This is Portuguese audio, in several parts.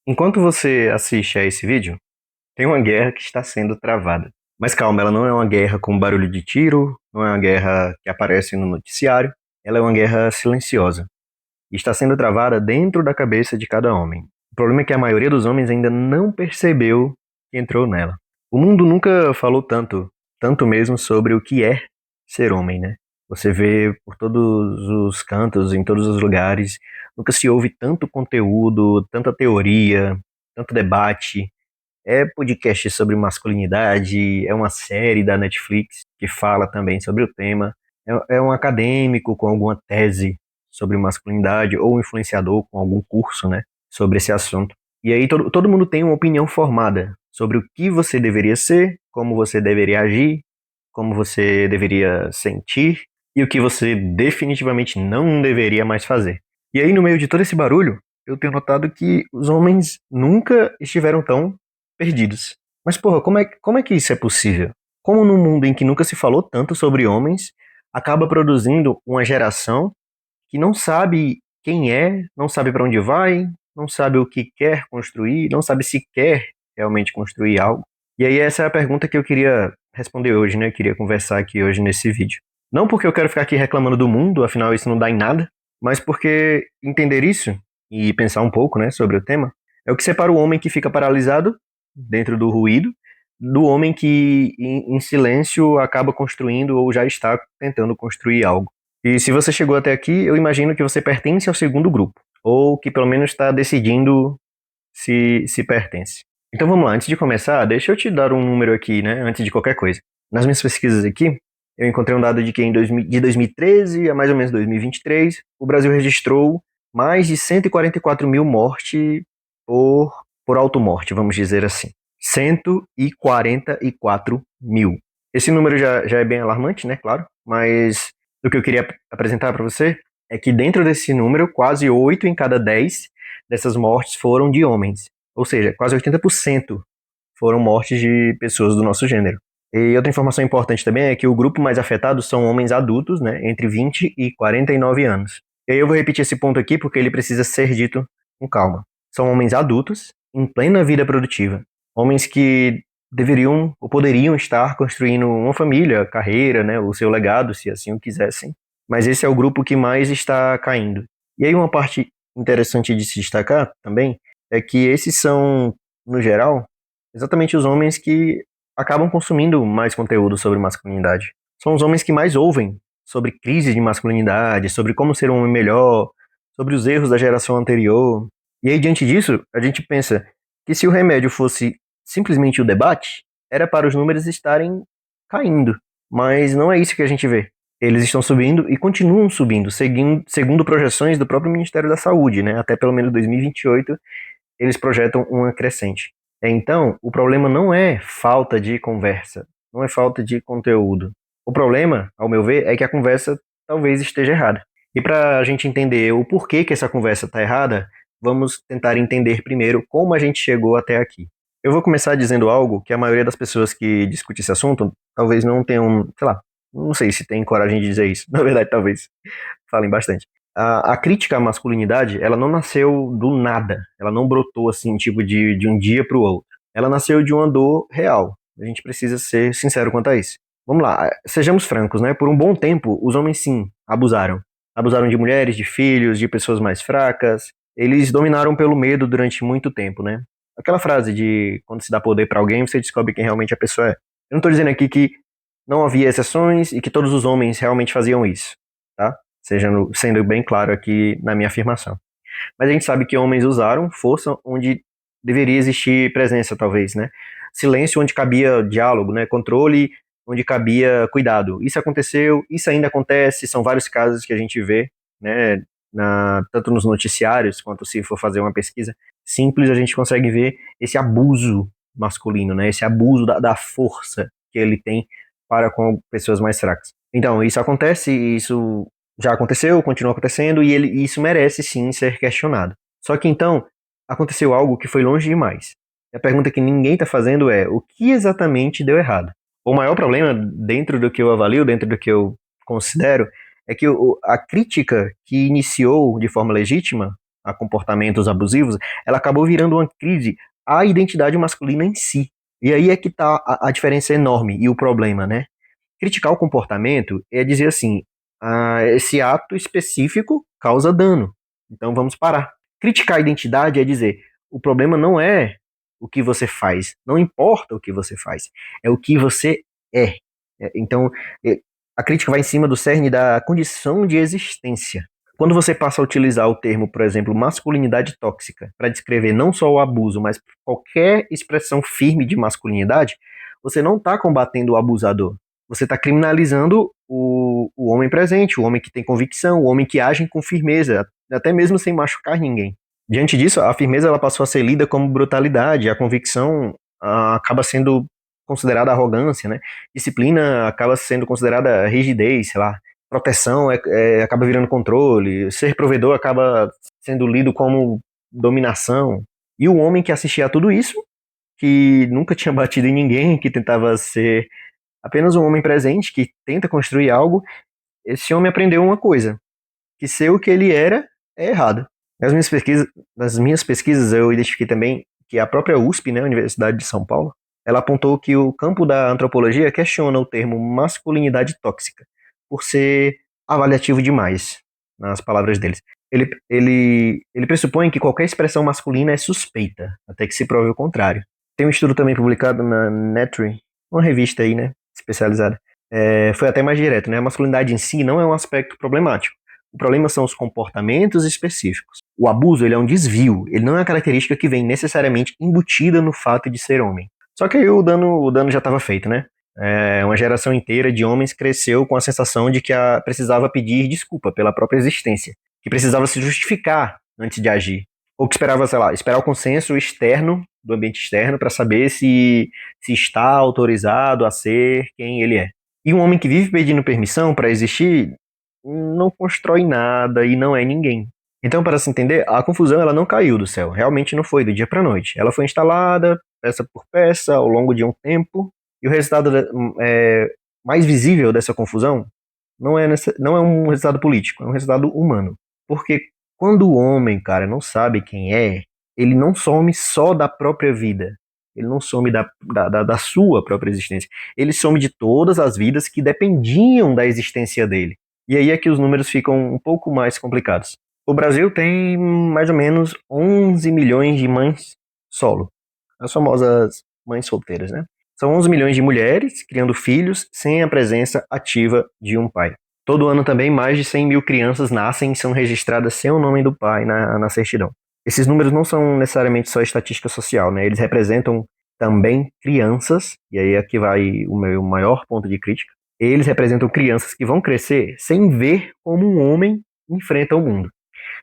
Enquanto você assiste a esse vídeo, tem uma guerra que está sendo travada. Mas calma, ela não é uma guerra com barulho de tiro, não é uma guerra que aparece no noticiário, ela é uma guerra silenciosa. E está sendo travada dentro da cabeça de cada homem. O problema é que a maioria dos homens ainda não percebeu que entrou nela. O mundo nunca falou tanto mesmo sobre o que é ser homem, né? Você vê por todos os cantos, em todos os lugares, nunca se ouve tanto conteúdo, tanta teoria, tanto debate. É podcast sobre masculinidade, é uma série da Netflix que fala também sobre o tema. É um acadêmico com alguma tese sobre masculinidade ou um influenciador com algum curso, né, sobre esse assunto. E aí todo mundo tem uma opinião formada sobre o que você deveria ser, como você deveria agir, como você deveria sentir e o que você definitivamente não deveria mais fazer. E aí, no meio de todo esse barulho, eu tenho notado que os homens nunca estiveram tão perdidos. Mas, porra, como é que isso é possível? Como num mundo em que nunca se falou tanto sobre homens, acaba produzindo uma geração que não sabe quem é, não sabe para onde vai, não sabe o que quer construir, não sabe se quer realmente construir algo. E aí essa é a pergunta que eu queria responder hoje, né? Eu queria conversar aqui hoje nesse vídeo. Não porque eu quero ficar aqui reclamando do mundo, afinal isso não dá em nada, mas porque entender isso e pensar um pouco, né, sobre o tema, é o que separa o homem que fica paralisado dentro do ruído do homem que em silêncio acaba construindo ou já está tentando construir algo. E se você chegou até aqui, eu imagino que você pertence ao segundo grupo, ou que pelo menos está decidindo se pertence. Então vamos lá, antes de começar, deixa eu te dar um número aqui, né, antes de qualquer coisa. Nas minhas pesquisas aqui, eu encontrei um dado de que de 2013 a mais ou menos 2023, o Brasil registrou mais de 144 mil mortes por, por automorte, vamos dizer assim. 144 mil. Esse número já é bem alarmante, né, claro, mas o que eu queria apresentar para você é que dentro desse número, quase 8 em cada 10 dessas mortes foram de homens. Ou seja, quase 80% foram mortes de pessoas do nosso gênero. E outra informação importante também é que o grupo mais afetado são homens adultos, né, entre 20 e 49 anos. E aí eu vou repetir esse ponto aqui porque ele precisa ser dito com calma. São homens adultos, em plena vida produtiva. Homens que deveriam ou poderiam estar construindo uma família, carreira, né, o seu legado, se assim o quisessem. Mas esse é o grupo que mais está caindo. E aí uma parte interessante de se destacar também é que esses são, no geral, exatamente os homens que acabam consumindo mais conteúdo sobre masculinidade. São os homens que mais ouvem sobre crise de masculinidade, sobre como ser um homem melhor, sobre os erros da geração anterior. E aí, diante disso, a gente pensa que se o remédio fosse simplesmente o debate, era para os números estarem caindo. Mas não é isso que a gente vê. Eles estão subindo e continuam subindo, segundo projeções do próprio Ministério da Saúde, né? Até pelo menos 2028, eles projetam uma crescente. Então, o problema não é falta de conversa, não é falta de conteúdo. O problema, ao meu ver, é que a conversa talvez esteja errada. E para a gente entender o porquê que essa conversa está errada, vamos tentar entender primeiro como a gente chegou até aqui. Eu vou começar dizendo algo que a maioria das pessoas que discute esse assunto talvez não tenham, sei lá, não sei se tem coragem de dizer isso. Na verdade, talvez falem bastante. A crítica à masculinidade, ela não nasceu do nada. Ela não brotou assim, tipo, de um dia para o outro. Ela nasceu de uma dor real. A gente precisa ser sincero quanto a isso. Vamos lá, sejamos francos, né? Por um bom tempo, os homens sim abusaram. Abusaram de mulheres, de filhos, de pessoas mais fracas. Eles dominaram pelo medo durante muito tempo, né? Aquela frase de quando se dá poder para alguém, você descobre quem realmente a pessoa é. Eu não estou dizendo aqui que não havia exceções e que todos os homens realmente faziam isso, tá? Sendo bem claro aqui na minha afirmação. Mas a gente sabe que homens usaram força onde deveria existir presença, talvez, né? Silêncio onde cabia diálogo, né? Controle onde cabia cuidado. Isso aconteceu, isso ainda acontece, são vários casos que a gente vê, né? Tanto nos noticiários quanto se for fazer uma pesquisa simples, a gente consegue ver esse abuso masculino, né? Esse abuso da força que ele tem para com pessoas mais fracas. Então, isso acontece, isso já aconteceu, continua acontecendo e isso merece sim ser questionado. Só que então aconteceu algo que foi longe demais. E a pergunta que ninguém está fazendo é o que exatamente deu errado? O maior problema dentro do que eu avalio, dentro do que eu considero, é que a crítica que iniciou de forma legítima a comportamentos abusivos, ela acabou virando uma crise à identidade masculina em si. E aí é que está a diferença enorme e o problema, né? Criticar o comportamento é dizer assim, esse ato específico causa dano, então vamos parar. Criticar a identidade é dizer, o problema não é o que você faz, não importa o que você faz, é o que você é. Então, a crítica vai em cima do cerne da condição de existência. Quando você passa a utilizar o termo, por exemplo, masculinidade tóxica, para descrever não só o abuso, mas qualquer expressão firme de masculinidade, você não está combatendo o abusador. Você está criminalizando o homem presente, o homem que tem convicção, o homem que age com firmeza, até mesmo sem machucar ninguém. Diante disso, a firmeza ela passou a ser lida como brutalidade, a convicção acaba sendo considerada arrogância, né? Disciplina acaba sendo considerada rigidez, sei lá. Proteção acaba virando controle, ser provedor acaba sendo lido como dominação. E o homem que assistia a tudo isso, que nunca tinha batido em ninguém, que tentava ser apenas um homem presente, que tenta construir algo, esse homem aprendeu uma coisa, que ser o que ele era é errado. Nas minhas pesquisas eu identifiquei também que a própria USP, né, a Universidade de São Paulo, ela apontou que o campo da antropologia questiona o termo masculinidade tóxica, por ser avaliativo demais, nas palavras deles. Ele pressupõe que qualquer expressão masculina é suspeita, até que se prove o contrário. Tem um estudo também publicado na Nature, uma revista aí, né, especializada. Foi até mais direto, né? A masculinidade em si não é um aspecto problemático. O problema são os comportamentos específicos. O abuso, ele é um desvio, ele não é uma característica que vem necessariamente embutida no fato de ser homem. Só que aí o dano já estava feito, né? Uma geração inteira de homens cresceu com a sensação de que precisava pedir desculpa pela própria existência, que precisava se justificar antes de agir, ou que esperava, sei lá, esperar o consenso externo, do ambiente externo, para saber se está autorizado a ser quem ele é. E um homem que vive pedindo permissão para existir não constrói nada e não é ninguém. Então, para se entender, a confusão ela não caiu do céu, realmente não foi do dia para a noite. Ela foi instalada, peça por peça, ao longo de um tempo, e o resultado mais visível dessa confusão não é um resultado político, é um resultado humano. Porque quando o homem, cara, não sabe quem é, ele não some só da própria vida, ele não some da sua própria existência, ele some de todas as vidas que dependiam da existência dele. E aí é que os números ficam um pouco mais complicados. O Brasil tem mais ou menos 11 milhões de mães solo, as famosas mães solteiras, né? São 11 milhões de mulheres criando filhos sem a presença ativa de um pai. Todo ano também mais de 100 mil crianças nascem e são registradas sem o nome do pai na certidão. Esses números não são necessariamente só estatística social, né? Eles representam também crianças, e aí aqui vai o meu maior ponto de crítica. Eles representam crianças que vão crescer sem ver como um homem enfrenta o mundo.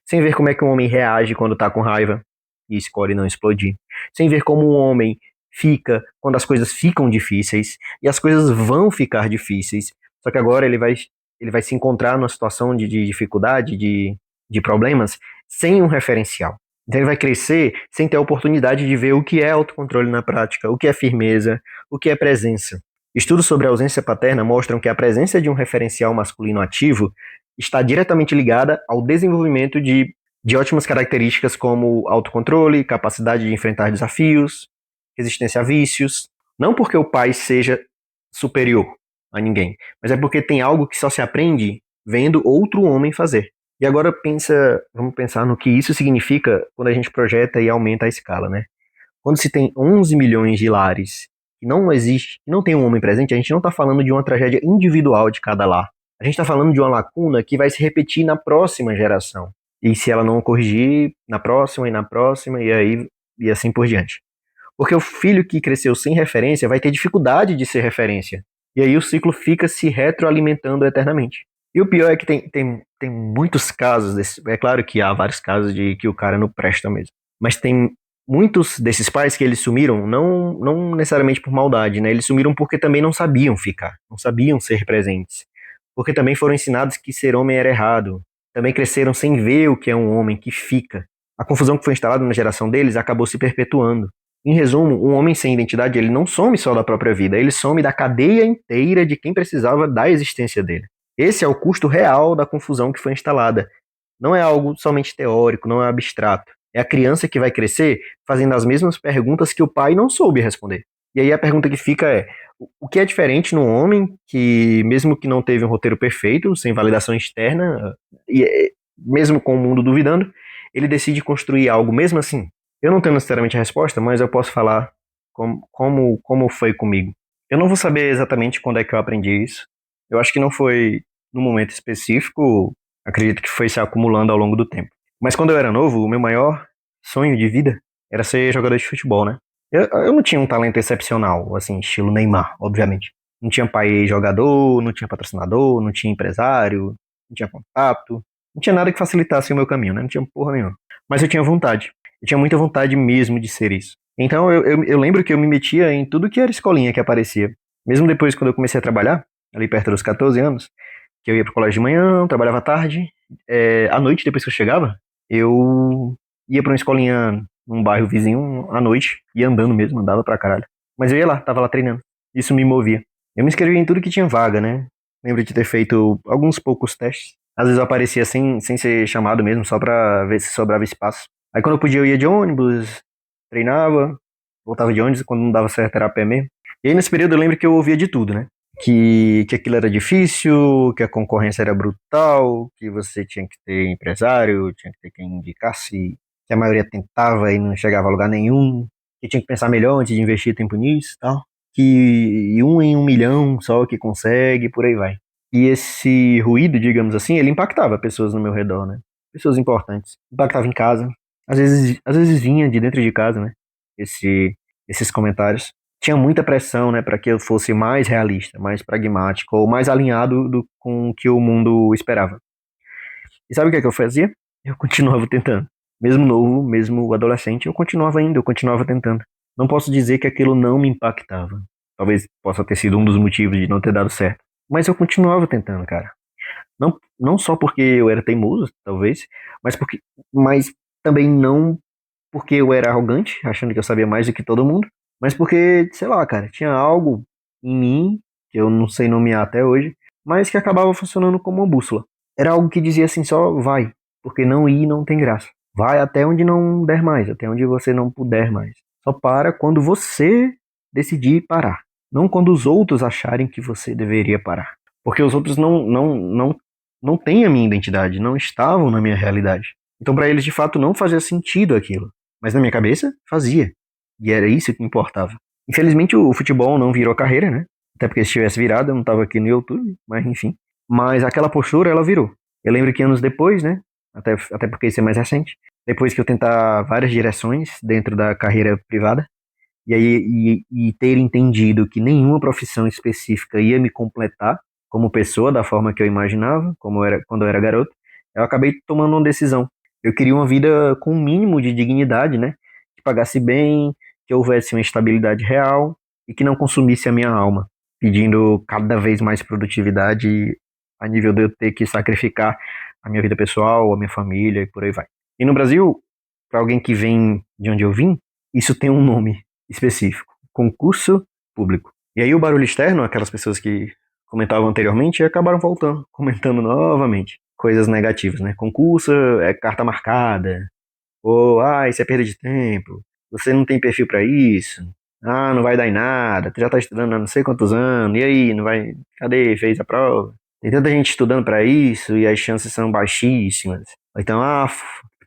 Sem ver como é que um homem reage quando está com raiva e escolhe não explodir. Sem ver como um homem fica quando as coisas ficam difíceis, e as coisas vão ficar difíceis. Só que agora ele vai se encontrar numa situação de dificuldade, de problemas, sem um referencial. Então ele vai crescer sem ter a oportunidade de ver o que é autocontrole na prática, o que é firmeza, o que é presença. Estudos sobre a ausência paterna mostram que a presença de um referencial masculino ativo está diretamente ligada ao desenvolvimento de ótimas características como autocontrole, capacidade de enfrentar desafios, resistência a vícios. Não porque o pai seja superior a ninguém, mas é porque tem algo que só se aprende vendo outro homem fazer. E agora vamos pensar no que isso significa quando a gente projeta e aumenta a escala, né? Quando se tem 11 milhões de lares que não existe, que não tem um homem presente, a gente não está falando de uma tragédia individual de cada lar. A gente está falando de uma lacuna que vai se repetir na próxima geração. E se ela não corrigir, na próxima, e assim por diante. Porque o filho que cresceu sem referência vai ter dificuldade de ser referência. E aí o ciclo fica se retroalimentando eternamente. E o pior é que tem muitos casos, é claro que há vários casos de que o cara não presta mesmo. Mas tem muitos desses pais que eles sumiram, não necessariamente por maldade, né? Eles sumiram porque também não sabiam ficar, não sabiam ser presentes. Porque também foram ensinados que ser homem era errado. Também cresceram sem ver o que é um homem que fica. A confusão que foi instalada na geração deles acabou se perpetuando. Em resumo, um homem sem identidade, ele não some só da própria vida, ele some da cadeia inteira de quem precisava da existência dele. Esse é o custo real da confusão que foi instalada. não é algo somente teórico, não é abstrato. É a criança que vai crescer fazendo as mesmas perguntas que o pai não soube responder. E aí a pergunta que fica é: o que é diferente no homem que, mesmo que não teve um roteiro perfeito, sem validação externa, e mesmo com o mundo duvidando, ele decide construir algo mesmo assim? Eu não tenho necessariamente a resposta, mas eu posso falar como foi comigo. Eu não vou saber exatamente quando é que eu aprendi isso. Eu acho que não foi num momento específico, acredito que foi se acumulando ao longo do tempo. Mas quando eu era novo, o meu maior sonho de vida era ser jogador de futebol, né? Eu não tinha um talento excepcional, assim, estilo Neymar, obviamente. Não tinha pai jogador, não tinha patrocinador, não tinha empresário, não tinha contato, não tinha nada que facilitasse o meu caminho, né? Não tinha porra nenhuma. Mas eu tinha vontade. Eu tinha muita vontade mesmo de ser isso. Então eu lembro que eu me metia em tudo que era escolinha que aparecia. Mesmo depois, quando eu comecei a trabalhar, ali perto dos 14 anos, que eu ia pro colégio de manhã, trabalhava à tarde, à noite, depois que eu chegava, eu ia pra uma escolinha num bairro vizinho à noite, ia andando mesmo, andava pra caralho. Mas eu ia lá, tava lá treinando. Isso me movia. Eu me inscrevia em tudo que tinha vaga, né? Lembro de ter feito alguns poucos testes. Às vezes eu aparecia sem ser chamado mesmo, só pra ver se sobrava espaço. Aí quando eu podia eu ia de ônibus, treinava, voltava de ônibus, quando não dava certo era a pé mesmo. E aí nesse período eu lembro que eu ouvia de tudo, né? Que aquilo era difícil, que a concorrência era brutal, que você tinha que ter empresário, tinha que ter quem indicasse, que a maioria tentava e não chegava a lugar nenhum, que tinha que pensar melhor antes de investir tempo nisso e tal, que um em 1 milhão só que consegue, por aí vai. E esse ruído, digamos assim, ele impactava pessoas no meu redor, né? Pessoas importantes. Impactava em casa. Às vezes vinha de dentro de casa, né? Esses comentários. Tinha muita pressão, né, para que eu fosse mais realista, mais pragmático, ou mais alinhado com o que o mundo esperava. E sabe o que é que eu fazia? Eu continuava tentando. Mesmo novo, mesmo adolescente, eu continuava indo, eu continuava tentando. Não posso dizer que aquilo não me impactava. Talvez possa ter sido um dos motivos de não ter dado certo. Mas eu continuava tentando, cara. Não só porque eu era teimoso, talvez, mas também não porque eu era arrogante, achando que eu sabia mais do que todo mundo, mas porque, sei lá, cara, tinha algo em mim, que eu não sei nomear até hoje, mas que acabava funcionando como uma bússola. Era algo que dizia assim, só vai, porque não ir não tem graça. Vai até onde não der mais, até onde você não puder mais. Só para quando você decidir parar, não quando os outros acharem que você deveria parar. Porque os outros não têm a minha identidade, não estavam na minha realidade. Então, para eles, de fato, não fazia sentido aquilo. Mas na minha cabeça, fazia. E era isso que importava. Infelizmente, o futebol não virou carreira, né? Até porque se tivesse virado, eu não tava aqui no YouTube, mas enfim. Mas aquela postura, ela virou. Eu lembro que anos depois, né? Até porque isso é mais recente. Depois que eu tentar várias direções dentro da carreira privada, e aí ter entendido que nenhuma profissão específica ia me completar como pessoa da forma que eu imaginava, quando eu era garoto, eu acabei tomando uma decisão. Eu queria uma vida com um mínimo de dignidade, né? Que pagasse bem, que houvesse uma estabilidade real e que não consumisse a minha alma, pedindo cada vez mais produtividade a nível de eu ter que sacrificar a minha vida pessoal, a minha família e por aí vai. E no Brasil, para alguém que vem de onde eu vim, isso tem um nome específico: concurso público. E aí o barulho externo, aquelas pessoas que comentavam anteriormente, acabaram voltando, comentando novamente coisas negativas, né? Concurso é carta marcada, ou isso é perda de tempo, você não tem perfil para isso, não vai dar em nada, tu já tá estudando há não sei quantos anos, e aí, não vai, cadê, fez a prova? Tem tanta gente estudando para isso e as chances são baixíssimas. Ou então,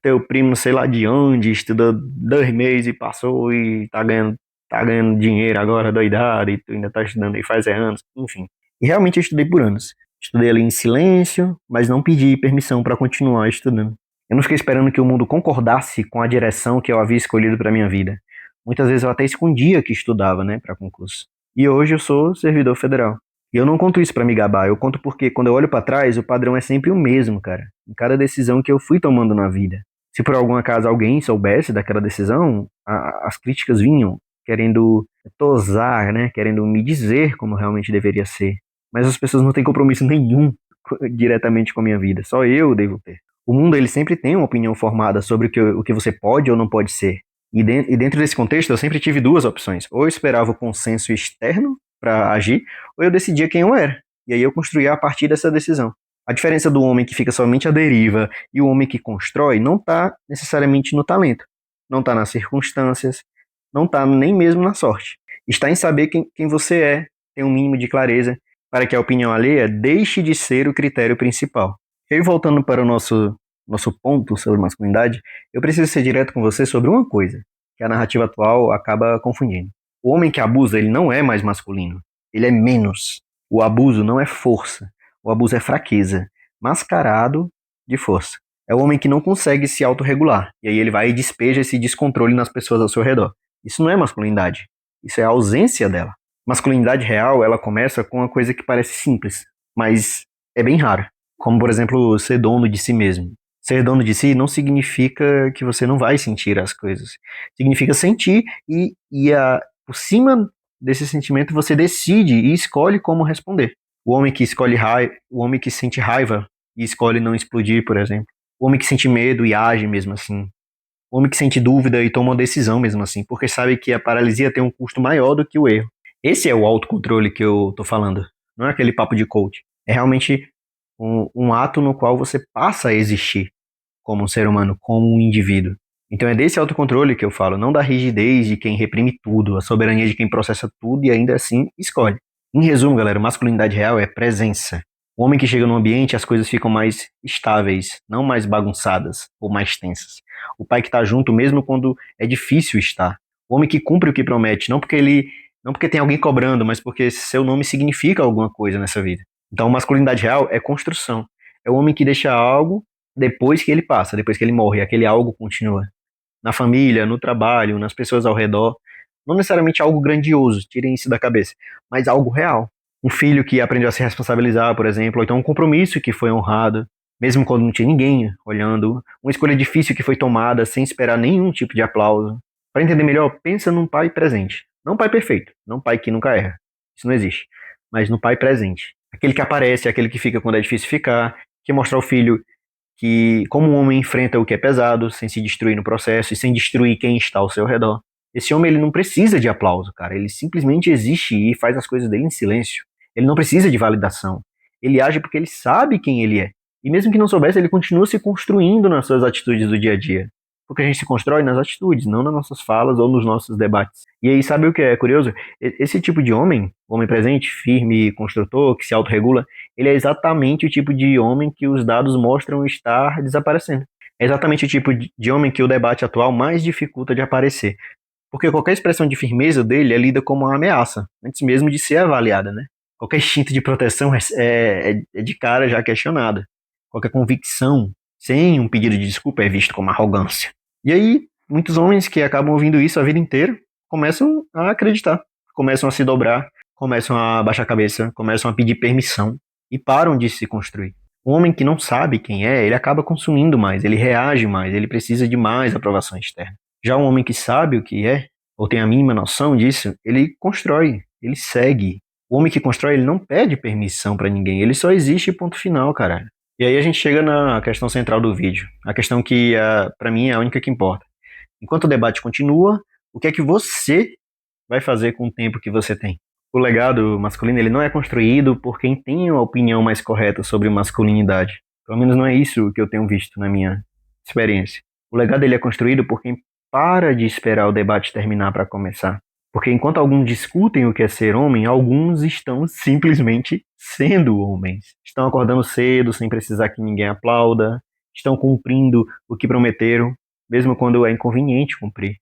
teu primo não sei lá de onde estudou 2 meses e passou e tá ganhando dinheiro agora, doidado, e tu ainda tá estudando e faz anos, enfim. E realmente eu estudei por anos. Estudei ali em silêncio, mas não pedi permissão para continuar estudando. Eu não fiquei esperando que o mundo concordasse com a direção que eu havia escolhido para minha vida. Muitas vezes eu até escondia que estudava, né, para concurso. E hoje eu sou servidor federal. E eu não conto isso para me gabar, eu conto porque quando eu olho para trás, o padrão é sempre o mesmo, cara. Em cada decisão que eu fui tomando na vida. Se por algum acaso alguém soubesse daquela decisão, as críticas vinham querendo tosar, né, querendo me dizer como realmente deveria ser. Mas as pessoas não têm compromisso nenhum diretamente com a minha vida, só eu devo ter. O mundo, ele sempre tem uma opinião formada sobre o que você pode ou não pode ser. E dentro desse contexto, eu sempre tive duas opções. Ou eu esperava o consenso externo para agir, ou eu decidia quem eu era. E aí eu construía a partir dessa decisão. A diferença do homem que fica somente à deriva e o homem que constrói não está necessariamente no talento, não está nas circunstâncias, não está nem mesmo na sorte. Está em saber quem você é, ter um mínimo de clareza, para que a opinião alheia deixe de ser o critério principal. E aí, voltando para o nosso ponto sobre masculinidade, eu preciso ser direto com você sobre uma coisa, que a narrativa atual acaba confundindo. O homem que abusa, ele não é mais masculino, ele é menos. O abuso não é força, o abuso é fraqueza, mascarado de força. É o homem que não consegue se autorregular, e aí ele vai e despeja esse descontrole nas pessoas ao seu redor. Isso não é masculinidade, isso é a ausência dela. Masculinidade real, ela começa com uma coisa que parece simples, mas é bem raro. Como, por exemplo, ser dono de si mesmo. Ser dono de si não significa que você não vai sentir as coisas. Significa sentir por cima desse sentimento você decide e escolhe como responder. O homem que o homem que sente raiva e escolhe não explodir, por exemplo. O homem que sente medo e age mesmo assim. O homem que sente dúvida e toma uma decisão mesmo assim, porque sabe que a paralisia tem um custo maior do que o erro. Esse é o autocontrole que eu tô falando. Não é aquele papo de coach. É realmente um ato no qual você passa a existir como um ser humano, como um indivíduo. Então é desse autocontrole que eu falo, não da rigidez de quem reprime tudo, a soberania de quem processa tudo e ainda assim escolhe. Em resumo, galera, masculinidade real é presença. O homem que chega no ambiente, as coisas ficam mais estáveis, não mais bagunçadas ou mais tensas. O pai que está junto mesmo quando é difícil estar. O homem que cumpre o que promete, não porque tem alguém cobrando, mas porque seu nome significa alguma coisa nessa vida. Então, masculinidade real é construção. É o homem que deixa algo depois que ele passa, depois que ele morre, aquele algo continua. Na família, no trabalho, nas pessoas ao redor. Não necessariamente algo grandioso, tirem isso da cabeça, mas algo real. Um filho que aprendeu a se responsabilizar, por exemplo, ou então um compromisso que foi honrado, mesmo quando não tinha ninguém olhando. Uma escolha difícil que foi tomada sem esperar nenhum tipo de aplauso. Para entender melhor, pensa num pai presente. Não um pai perfeito, não um pai que nunca erra. Isso não existe. Mas no pai presente. Aquele que aparece, aquele que fica quando é difícil ficar, que mostra ao filho que como um homem enfrenta o que é pesado, sem se destruir no processo e sem destruir quem está ao seu redor. Esse homem ele não precisa de aplauso, cara. Ele simplesmente existe e faz as coisas dele em silêncio. Ele não precisa de validação. Ele age porque ele sabe quem ele é. E mesmo que não soubesse, ele continua se construindo nas suas atitudes do dia a dia. Porque a gente se constrói nas atitudes, não nas nossas falas ou nos nossos debates. E aí, sabe o que é curioso? Esse tipo de homem presente, firme, construtor, que se autorregula, ele é exatamente o tipo de homem que os dados mostram estar desaparecendo. É exatamente o tipo de homem que o debate atual mais dificulta de aparecer. Porque qualquer expressão de firmeza dele é lida como uma ameaça, antes mesmo de ser avaliada, né? Qualquer instinto de proteção é de cara já questionada. Qualquer convicção sem um pedido de desculpa é visto como arrogância. E aí, muitos homens que acabam ouvindo isso a vida inteira começam a acreditar, começam a se dobrar, começam a baixar a cabeça, começam a pedir permissão e param de se construir. Um homem que não sabe quem é, ele acaba consumindo mais, ele reage mais, ele precisa de mais aprovação externa. Já um homem que sabe o que é, ou tem a mínima noção disso, ele constrói, ele segue. O homem que constrói, ele não pede permissão pra ninguém, ele só existe ponto final, caralho. E aí a gente chega na questão central do vídeo, a questão que pra mim é a única que importa. Enquanto o debate continua, o que é que você vai fazer com o tempo que você tem? O legado masculino ele não é construído por quem tem a opinião mais correta sobre masculinidade. Pelo menos não é isso que eu tenho visto na minha experiência. O legado ele é construído por quem para de esperar o debate terminar para começar. Porque enquanto alguns discutem o que é ser homem, alguns estão simplesmente sendo homens. Estão acordando cedo, sem precisar que ninguém aplauda. Estão cumprindo o que prometeram, mesmo quando é inconveniente cumprir.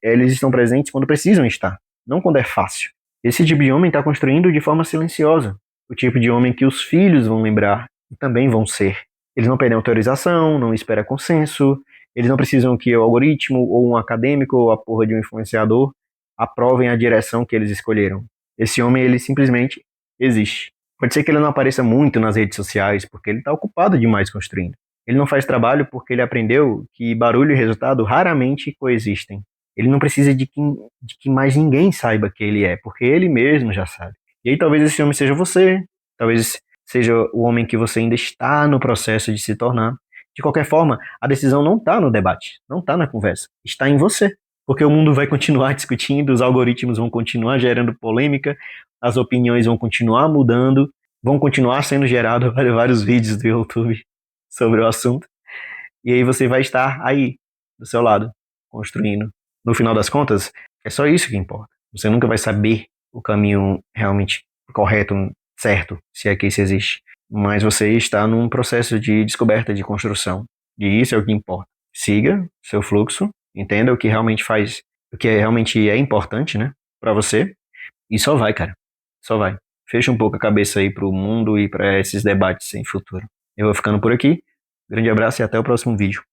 Eles estão presentes quando precisam estar, não quando é fácil. Esse tipo de homem está construindo de forma silenciosa. O tipo de homem que os filhos vão lembrar e também vão ser. Eles não pedem autorização, não esperam consenso, eles não precisam que o algoritmo, ou um acadêmico, ou a porra de um influenciador aprovem a direção que eles escolheram. Esse homem, ele simplesmente existe. Pode ser que ele não apareça muito nas redes sociais, porque ele está ocupado demais construindo. Ele não faz trabalho porque ele aprendeu que barulho e resultado raramente coexistem. Ele não precisa de que mais ninguém saiba que ele é, porque ele mesmo já sabe. E aí talvez esse homem seja você, talvez seja o homem que você ainda está no processo de se tornar. De qualquer forma, a decisão não está no debate, não está na conversa, está em você. Porque o mundo vai continuar discutindo, os algoritmos vão continuar gerando polêmica, as opiniões vão continuar mudando, vão continuar sendo gerados vários vídeos do YouTube sobre o assunto. E aí você vai estar aí, do seu lado, construindo. No final das contas, é só isso que importa. Você nunca vai saber o caminho realmente correto, certo, se é que isso existe. Mas você está num processo de descoberta, de construção. E isso é o que importa. Siga seu fluxo, entenda o que realmente faz, o que realmente é importante, né, para você. E só vai, cara. Só vai. Fecha um pouco a cabeça aí pro mundo e para esses debates em futuro. Eu vou ficando por aqui. Grande abraço e até o próximo vídeo.